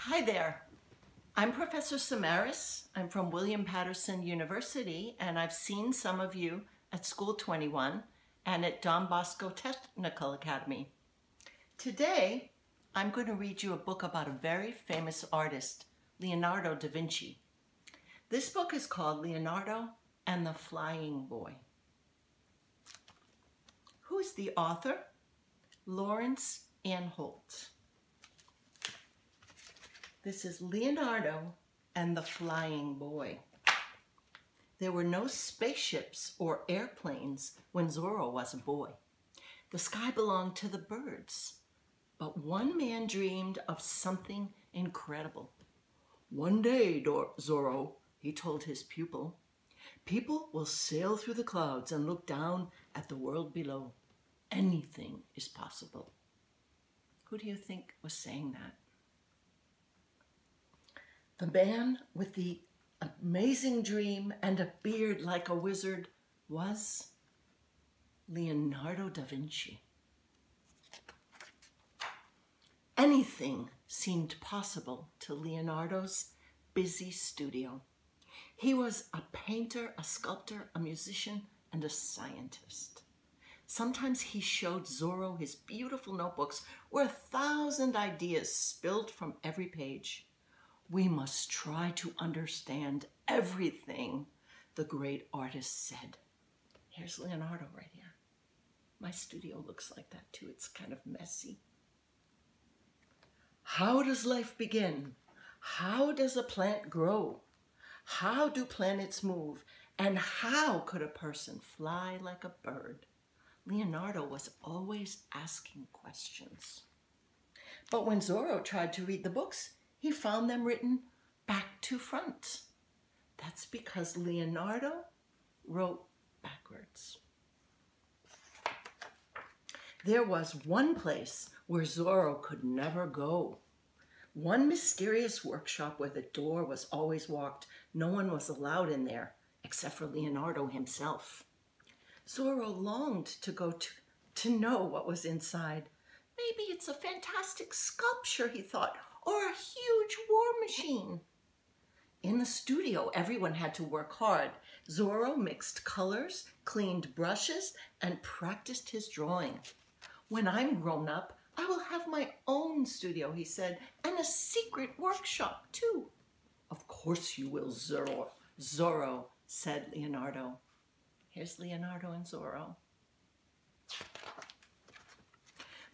Hi there. I'm Professor Samaras. I'm from William Paterson University, and I've seen some of you at School 21 and at Don Bosco Technical Academy. Today, I'm going to read you a book about a very famous artist, Leonardo da Vinci. This book is called Leonardo and the Flying Boy. Who is the author? Laurence Anholt. This is Leonardo and the Flying Boy. There were no spaceships or airplanes when Zorro was a boy. The sky belonged to the birds. But one man dreamed of something incredible. "One day, Zorro," he told his pupil, "people will sail through the clouds and look down at the world below. Anything is possible." Who do you think was saying that? The man with the amazing dream and a beard like a wizard was Leonardo da Vinci. Anything seemed possible to Leonardo's busy studio. He was a painter, a sculptor, a musician, and a scientist. Sometimes he showed Zorro his beautiful notebooks where 1,000 ideas spilled from every page. "We must try to understand everything," the great artist said. Here's Leonardo right here. My studio looks like that too. It's kind of messy. How does life begin? How does a plant grow? How do planets move? And how could a person fly like a bird? Leonardo was always asking questions. But when Zorro tried to read the books, he found them written back to front. That's because Leonardo wrote backwards. There was one place where Zorro could never go. One mysterious workshop where the door was always locked. No one was allowed in there except for Leonardo himself. Zorro longed to go to know what was inside. Maybe it's a fantastic sculpture, he thought, or a huge war machine. In the studio, everyone had to work hard. Zorro mixed colors, cleaned brushes, and practiced his drawing. "When I'm grown up, I will have my own studio," he said, "and a secret workshop, too." "Of course you will, Zorro," said Leonardo. Here's Leonardo and Zorro.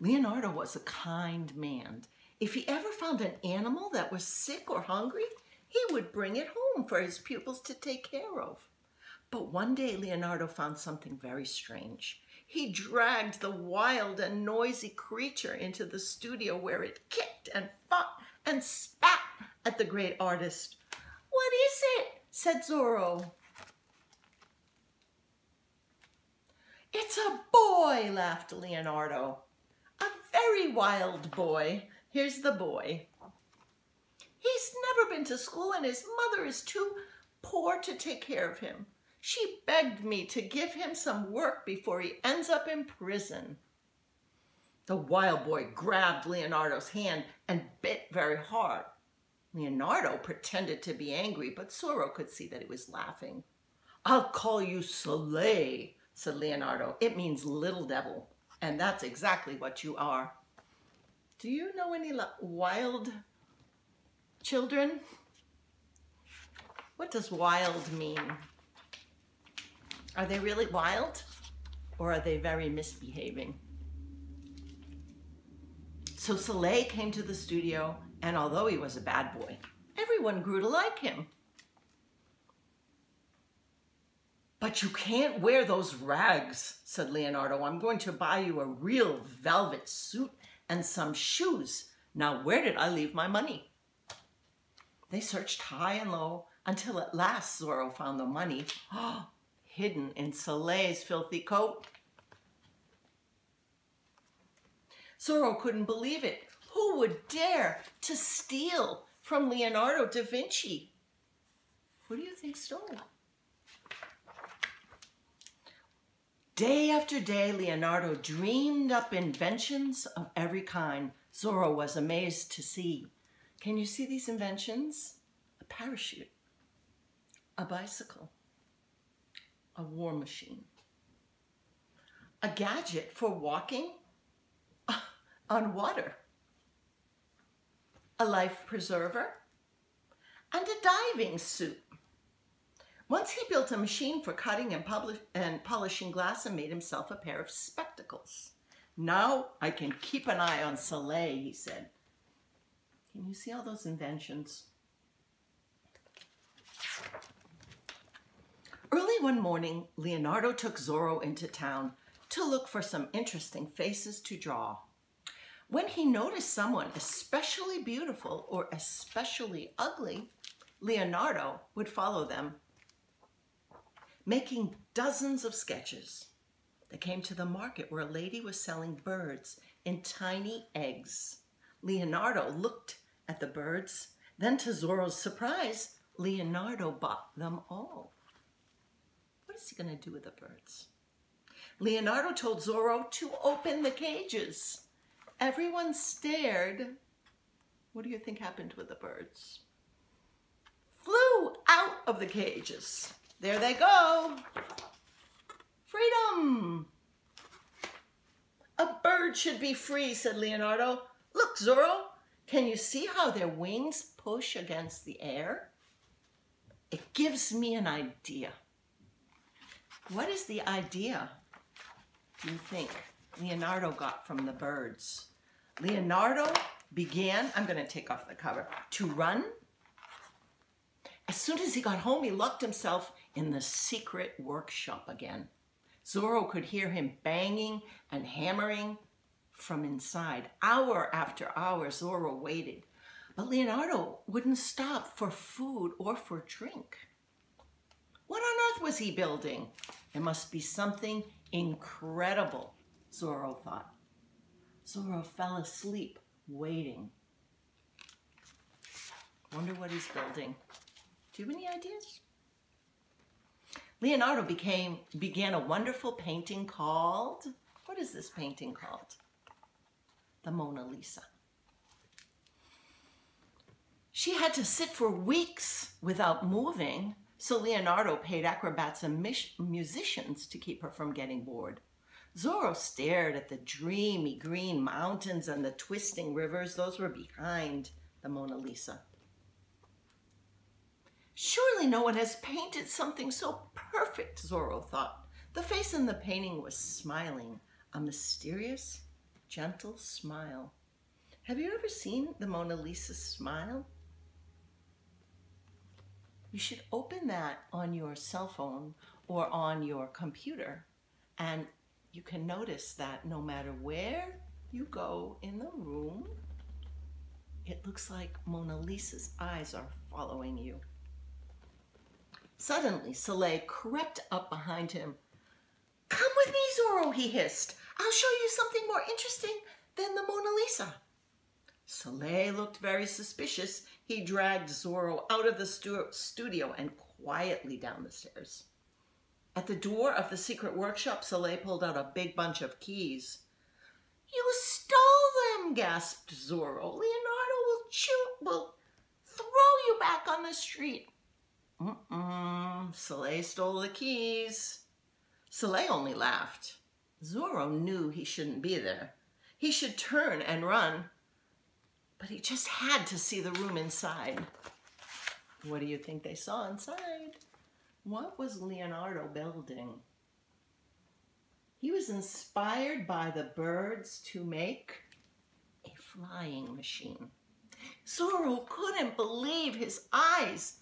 Leonardo was a kind man. If he ever found an animal that was sick or hungry, he would bring it home for his pupils to take care of. But one day Leonardo found something very strange. He dragged the wild and noisy creature into the studio where it kicked and fought and spat at the great artist. "What is it?" said Zorro. "It's a boy," laughed Leonardo. "A very wild boy. Here's the boy. He's never been to school and his mother is too poor to take care of him. She begged me to give him some work before he ends up in prison." The wild boy grabbed Leonardo's hand and bit very hard. Leonardo pretended to be angry, but Zorro could see that he was laughing. "I'll call you Soleil," said Leonardo. "It means little devil, and that's exactly what you are." Do you know any wild children? What does wild mean? Are they really wild, or are they very misbehaving? So Soleil came to the studio, and although he was a bad boy, everyone grew to like him. "But you can't wear those rags," said Leonardo. "I'm going to buy you a real velvet suit and some shoes. Now, where did I leave my money?" They searched high and low until at last Zorro found the money hidden in Soleil's filthy coat. Zorro couldn't believe it. Who would dare to steal from Leonardo da Vinci? Who do you think stole? Day after day, Leonardo dreamed up inventions of every kind. Zorro was amazed to see Can you see these inventions? A parachute, a bicycle, a war machine, a gadget for walking on water, a life preserver, and a diving suit. Once he built a machine for cutting and polishing glass and made himself a pair of spectacles. Now I can keep an eye on Soleil, he said. Can you see all those inventions? Early one morning, Leonardo took Zorro into town to look for some interesting faces to draw. When he noticed someone especially beautiful or especially ugly, Leonardo would follow them, making dozens of sketches. They came to the market where a lady was selling birds in tiny eggs. Leonardo looked at the birds. Then, to Zorro's surprise, Leonardo bought them all. What is he going to do with the birds? Leonardo told Zorro to open the cages. Everyone stared. What do you think happened with the birds? Flew out of the cages. There they go. Freedom. A bird should be free, said Leonardo. Look, Zorro, can you see how their wings push against the air? It gives me an idea. What is the idea, do you think, Leonardo got from the birds? Leonardo began, I'm going to take off the cover, to run. As soon as he got home, he locked himself in the secret workshop again. Zorro could hear him banging and hammering from inside. Hour after hour, Zorro waited. But Leonardo wouldn't stop for food or for drink. What on earth was he building? It must be something incredible, Zorro thought. Zorro fell asleep, waiting. Wonder what he's building. Do you have any ideas? Leonardo began a wonderful painting called, what is this painting called? The Mona Lisa. She had to sit for weeks without moving, so Leonardo paid acrobats and musicians to keep her from getting bored. Zorro stared at the dreamy green mountains and the twisting rivers. Those were behind the Mona Lisa. Surely no one has painted something so perfect, Zorro thought. The face in the painting was smiling, a mysterious, gentle smile. Have you ever seen the Mona Lisa smile? You should open that on your cell phone or on your computer, and you can notice that no matter where you go in the room, it looks like Mona Lisa's eyes are following you. Suddenly, Soleil crept up behind him. Come with me, Zorro, he hissed. I'll show you something more interesting than the Mona Lisa. Soleil looked very suspicious. He dragged Zorro out of the studio and quietly down the stairs. At the door of the secret workshop, Soleil pulled out a big bunch of keys. You stole them, gasped Zorro. Leonardo will throw you back on the street. Soleil stole the keys. Soleil only laughed. Zorro knew he shouldn't be there. He should turn and run, but he just had to see the room inside. What do you think they saw inside? What was Leonardo building? He was inspired by the birds to make a flying machine. Zorro couldn't believe his eyes.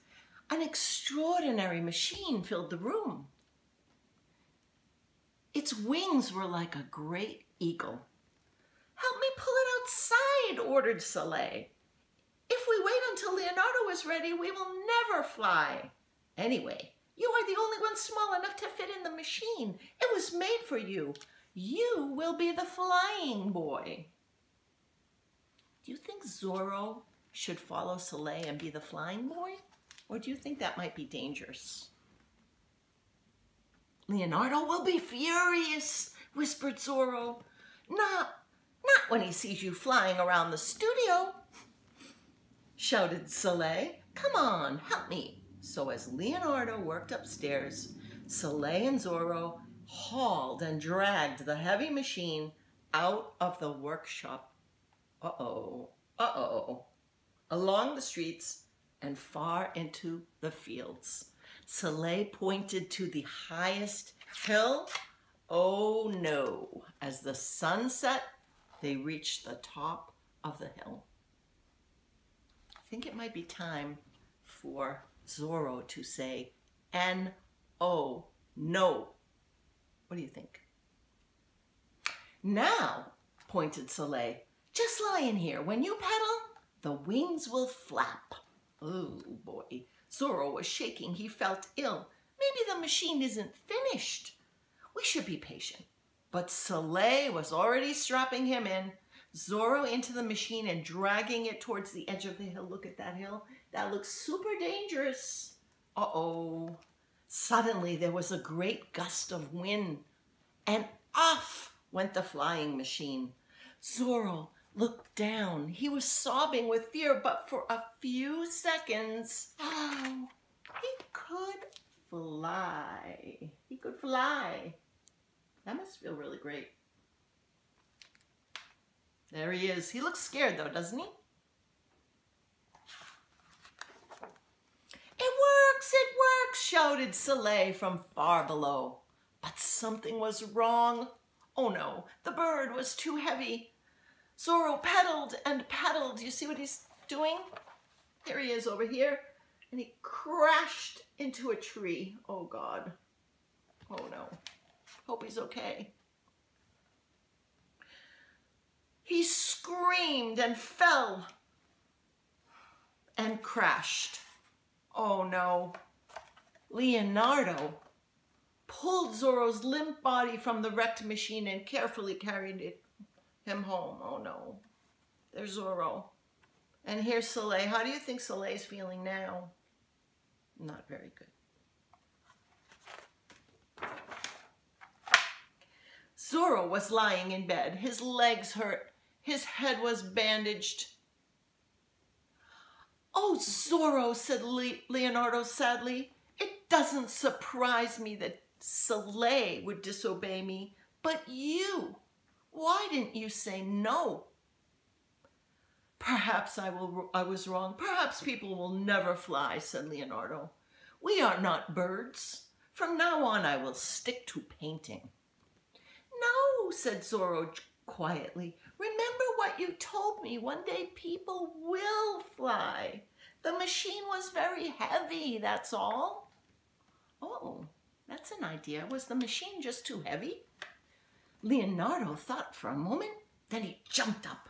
An extraordinary machine filled the room. Its wings were like a great eagle. Help me pull it outside, ordered Soleil. If we wait until Leonardo is ready, we will never fly. Anyway, you are the only one small enough to fit in the machine. It was made for you. You will be the flying boy. Do you think Zorro should follow Soleil and be the flying boy? Or do you think that might be dangerous? Leonardo will be furious, whispered Zorro. Not when he sees you flying around the studio. shouted Soleil. Come on, help me. So as Leonardo worked upstairs, Soleil and Zorro hauled and dragged the heavy machine out of the workshop. Uh-oh, uh-oh. Along the streets and far into the fields. Soleil pointed to the highest hill. Oh no, as the sun set, they reached the top of the hill. I think it might be time for Zorro to say N-O, no. What do you think? Now, pointed Soleil, just lie in here. When you pedal, the wings will flap. Oh boy, Zorro was shaking. He felt ill. Maybe the machine isn't finished. We should be patient. But Soleil was already strapping him in, Zorro into the machine and dragging it towards the edge of the hill. Look at that hill. That looks super dangerous. Uh-oh. Suddenly there was a great gust of wind, and off went the flying machine. Zorro looked down. He was sobbing with fear, but for a few seconds, oh, he could fly. He could fly. That must feel really great. There he is. He looks scared though, doesn't he? It works, shouted Soleil from far below. But something was wrong. Oh no, the bird was too heavy. Zorro pedaled and pedaled. You see what he's doing? Here he is over here. And he crashed into a tree. Oh God. Oh no. Hope he's okay. He screamed and fell and crashed. Oh no. Leonardo pulled Zorro's limp body from the wrecked machine and carefully carried him home. Oh no. There's Zorro. And here's Soleil. How do you think Soleil's feeling now? Not very good. Zorro was lying in bed. His legs hurt. His head was bandaged. Oh, Zorro, said Leonardo sadly. It doesn't surprise me that Soleil would disobey me, but you, why didn't you say no? Perhaps I was wrong. Perhaps people will never fly, said Leonardo. We are not birds. From now on, I will stick to painting. No, said Zorro quietly. Remember what you told me. One day people will fly. The machine was very heavy, that's all. Oh, that's an idea. Was the machine just too heavy? Leonardo thought for a moment, then he jumped up.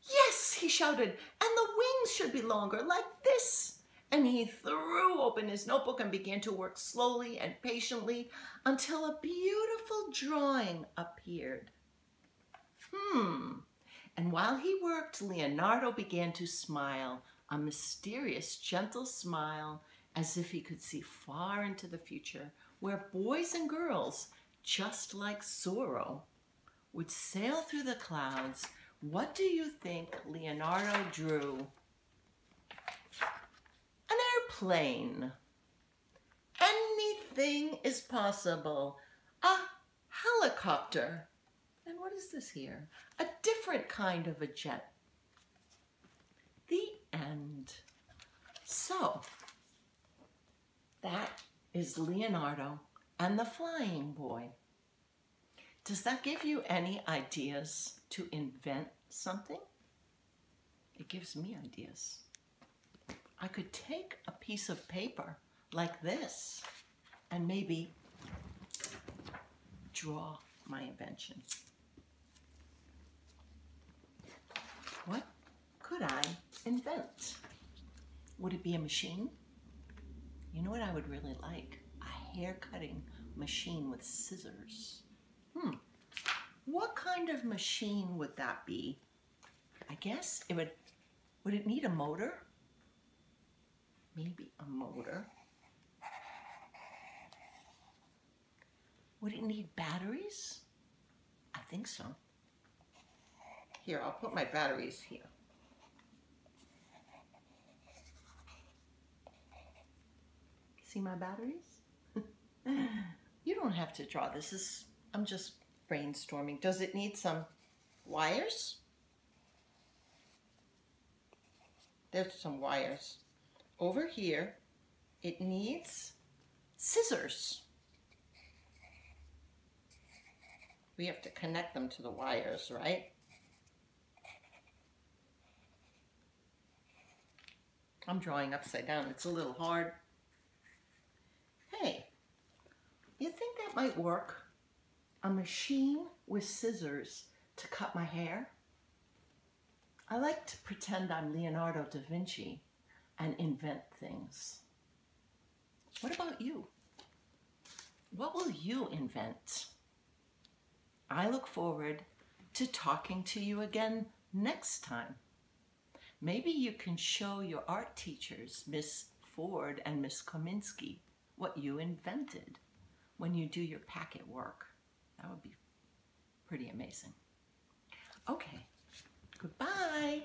Yes, he shouted, and the wings should be longer, like this. And he threw open his notebook and began to work slowly and patiently until a beautiful drawing appeared. And while he worked, Leonardo began to smile, a mysterious, gentle smile, as if he could see far into the future, where boys and girls, just like Zorro, would sail through the clouds. What do you think Leonardo drew? An airplane. Anything is possible. A helicopter. And what is this here? A different kind of a jet. The end. So, that is Leonardo and the Flying Boy. Does that give you any ideas to invent something? It gives me ideas. I could take a piece of paper like this and maybe draw my invention. What could I invent? Would it be a machine? You know what I would really like? A hair cutting machine with scissors. What kind of machine would that be? I guess it would it need a motor? Maybe a motor. Would it need batteries? I think so. Here, I'll put my batteries here. See my batteries? You don't have to draw this. I'm just brainstorming. Does it need some wires? There's some wires. Over here, it needs scissors. We have to connect them to the wires, right? I'm drawing upside down. It's a little hard. Hey, you think that might work? A machine with scissors to cut my hair? I like to pretend I'm Leonardo da Vinci and invent things. What about you? What will you invent? I look forward to talking to you again next time. Maybe you can show your art teachers, Miss Ford and Miss Kominsky, what you invented when you do your packet work. That would be pretty amazing. Okay, goodbye.